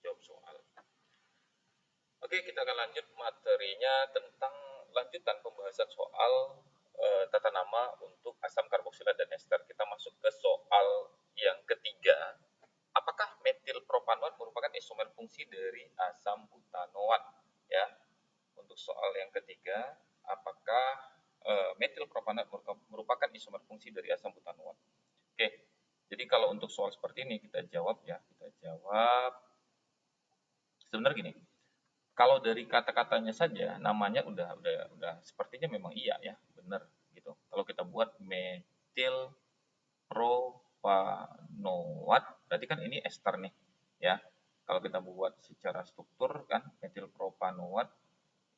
jawab soal. Oke, kita akan lanjut materinya tentang lanjutan pembahasan soal tata nama untuk asam karboksilat dan ester. Kita masuk ke soal yang ketiga. Apakah metil propanoat merupakan isomer fungsi dari asam butanoat? Ya, untuk soal yang ketiga, apakah metil propanoat merupakan isomer fungsi dari asam butanoat? Oke, jadi kalau untuk soal seperti ini kita jawab ya, kita jawab sebenarnya gini. Kalau dari kata-katanya saja, namanya udah sepertinya memang iya ya, benar gitu. Kalau kita buat metil propanoat, berarti kan ini ester nih, ya. Kalau kita buat secara struktur kan, metil propanoat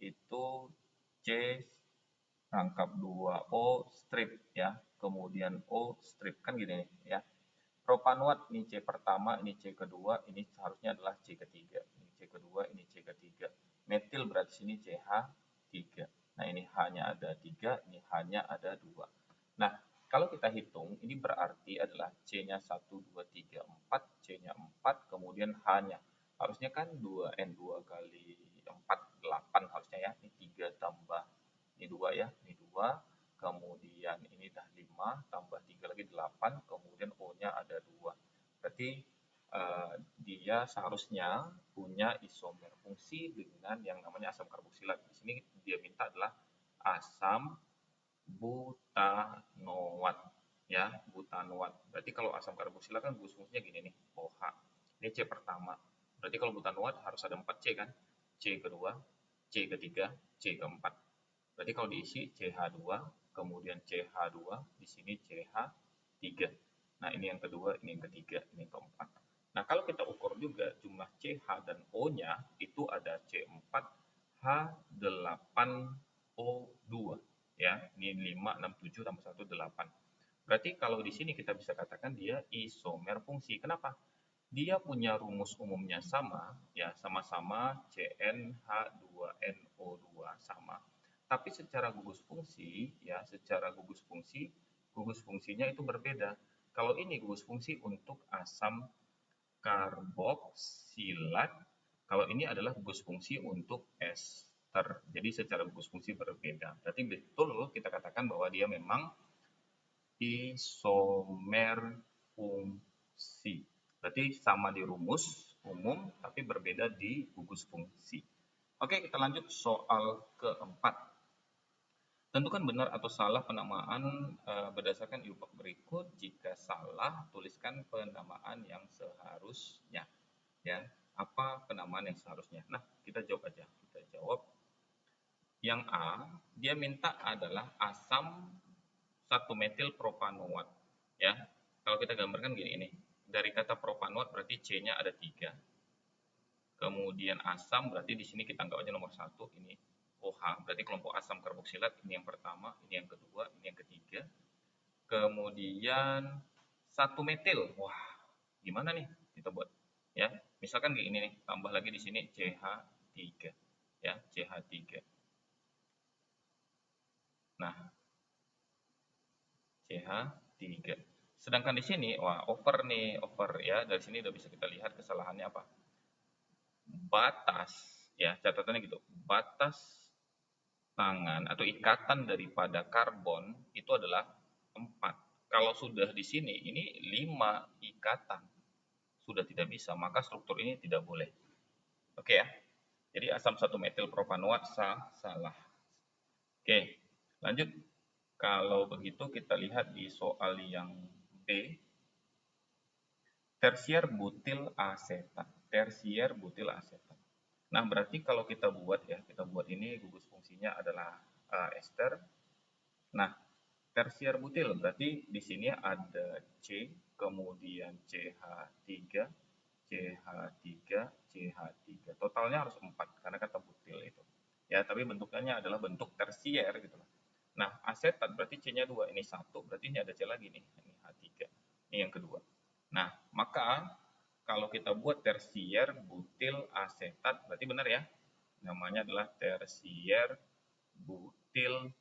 itu C rangkap 2O strip ya, kemudian O strip kan gini ya. Propanoat ini C pertama, ini C kedua, ini seharusnya adalah C ketiga. Ini C kedua, ini C ketiga. Metil berarti sini CH3. Nah, ini hanya ada 3, ini hanya ada 2. Nah, kalau kita hitung, ini berarti adalah C-nya 1, 2, 3, 4, C-nya 4, kemudian H-nya. Harusnya kan 2N2 kali 4, 8 harusnya ya. Ini 3 tambah, ini 2 ya, ini 2. Kemudian ini dah 5, tambah 3 lagi 8, kemudian O-nya ada 2. Berarti dia seharusnya punya isomer fungsi dengan yang namanya asam karboksilat. Di sini dia minta adalah asam butanoat ya, butanoat. Berarti kalau asam karboksilat kan gugus fungsinya gini nih, OH. Ini C pertama. Berarti kalau butanoat harus ada 4 C kan? C kedua, C ketiga, C keempat. Berarti kalau diisi CH2, kemudian CH2, di sini CH3. Nah, ini yang kedua, ini yang ketiga, ini yang keempat. Nah, kalau kita ukur juga jumlah CH dan O-nya, itu ada C4H8O2. Ya, ini 5, 6, 7, tambah 1, 8. Berarti kalau di sini kita bisa katakan dia isomer fungsi. Kenapa? Dia punya rumus umumnya sama, ya sama-sama CnH2NO2 sama. Tapi secara gugus fungsi, ya secara gugus fungsinya itu berbeda. Kalau ini gugus fungsi untuk asam karboksilat, kalau ini adalah gugus fungsi untuk ester. Jadi secara gugus fungsi berbeda. Berarti betul kita katakan bahwa dia memang isomer fungsi. Berarti sama di rumus umum, tapi berbeda di gugus fungsi. Oke, kita lanjut soal keempat. Tentukan benar atau salah penamaan berdasarkan ilmuwan berikut. Jika salah, tuliskan penamaan yang seharusnya. Ya, apa penamaan yang seharusnya? Nah, kita jawab aja. Kita jawab. Yang A, dia minta adalah asam 1 metil propanoat. Ya, kalau kita gambarkan gini ini. Dari kata propanoat berarti C-nya ada 3. Kemudian asam berarti di sini kita anggap aja nomor 1 ini OH, berarti kelompok asam karboksilat, ini yang pertama, ini yang kedua, ini yang ketiga. Kemudian 1 metil. Wah, gimana nih kita buat? Ya, misalkan kayak ini nih, tambah lagi di sini CH3. Ya, CH3. Nah, CH3. Sedangkan di sini, wah, over nih, over ya. Dari sini udah bisa kita lihat kesalahannya apa. Batas, ya, catatannya gitu. Batas tangan atau ikatan daripada karbon itu adalah 4. Kalau sudah di sini, ini 5 ikatan. Sudah tidak bisa, maka struktur ini tidak boleh. Oke ya. Jadi asam 1 metil propanoat salah. Oke, lanjut. Kalau begitu kita lihat di soal yang B. Tersier butil asetat. Tersier butil asetat. Nah, berarti kalau kita buat ya, kita buat ini gugus fungsinya adalah ester. Nah, tersier butil berarti di sini ada C, kemudian CH3, CH3, CH3. Totalnya harus 4 karena kata butil itu. Ya, tapi bentuknya adalah bentuk tersier gitu loh. Nah, asetat berarti C-nya 2, ini 1, berarti ini ada C lagi nih, ini H3. Ini yang kedua. Nah, maka kalau kita buat tersier butil asetat, berarti benar ya? Namanya adalah tersier butil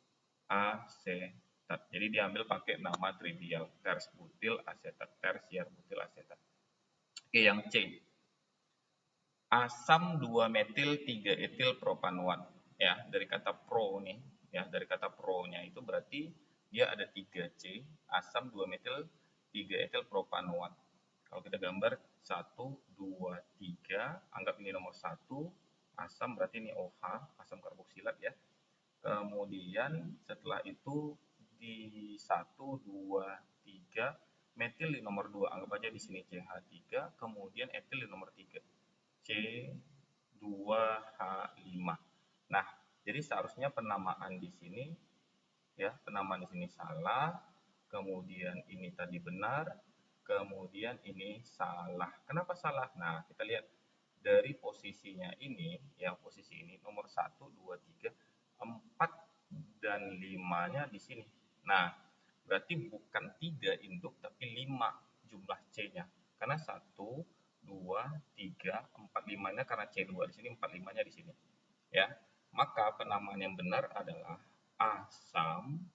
asetat. Jadi diambil pakai nama trivial, ters butil asetat, tersier butil asetat. Oke, yang C. asam 2 metil 3 etil propanoat. Ya, dari kata pro nih, ya, dari kata pro-nya itu berarti dia ada 3C, asam 2 metil 3 etil propanoat. Kalau kita gambar 1, 2, 3, anggap ini nomor 1, asam berarti ini OH, asam karboksilat ya. Kemudian setelah itu di 1, 2, 3, metil di nomor 2, anggap aja di sini CH3, kemudian etil di nomor 3, C2H5. Nah, jadi seharusnya penamaan di sini ya, penamaan di sini salah, kemudian ini tadi benar, kemudian ini salah. Kenapa salah? Nah, kita lihat dari posisinya ini, ya posisi ini nomor 1, 2, 3, 4 dan 5-nya di sini. Nah, berarti bukan 3 induk tapi 5 jumlah C-nya. Karena 1, 2, 3, 4, 5-nya karena C2 di sini, 4, 5-nya di sini. Ya. Maka penamaan yang benar adalah asam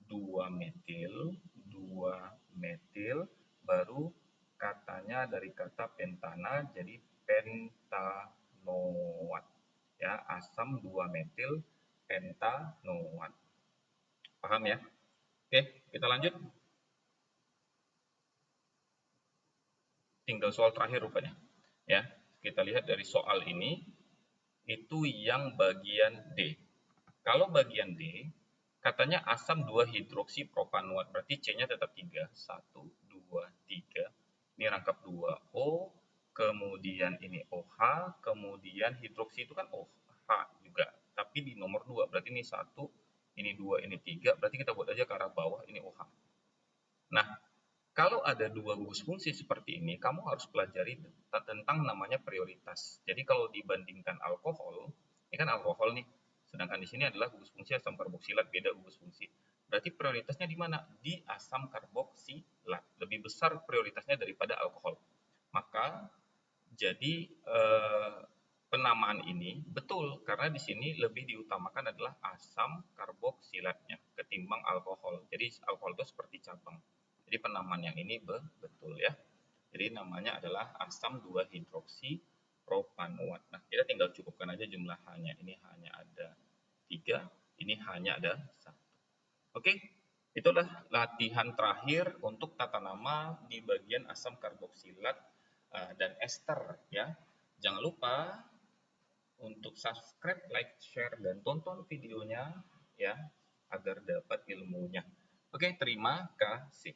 2 metil, 2 metil, baru katanya dari kata pentana jadi pentanoat. Ya, asam 2 metil pentanoat. Paham ya? Oke, kita lanjut. Tinggal soal terakhir rupanya. Ya, kita lihat dari soal ini, itu yang bagian D. Kalau bagian D, katanya asam 2 hidroksipropanoat, berarti C-nya tetap 3. 1, 2, 3. Ini rangkap 2O, kemudian ini OH, kemudian hidroksi itu kan OH juga, tapi di nomor 2, berarti ini 1, ini 2, ini 3, berarti kita buat aja ke arah bawah, ini OH. Nah, kalau ada dua gugus fungsi seperti ini, kamu harus pelajari tentang namanya prioritas. Jadi kalau dibandingkan alkohol, ini kan alkohol nih, sedangkan di sini adalah gugus fungsi asam karboksilat, beda gugus fungsi. Berarti prioritasnya di mana? Di asam karboksilat. Lebih besar prioritasnya daripada alkohol. Maka jadi penamaan ini betul karena di sini lebih diutamakan adalah asam karboksilatnya ketimbang alkohol. Jadi alkohol itu seperti cabang. Jadi penamaan yang ini betul ya. Jadi namanya adalah asam 2 hidroksi propanoat. Nah, kita tinggal cukupkan aja jumlah H-nya. Ini hanya ada 3, ini hanya ada 1. Oke, itulah latihan terakhir untuk tata nama di bagian asam karboksilat dan ester ya. Jangan lupa untuk subscribe, like, share, dan tonton videonya ya agar dapat ilmunya. Oke, terima kasih.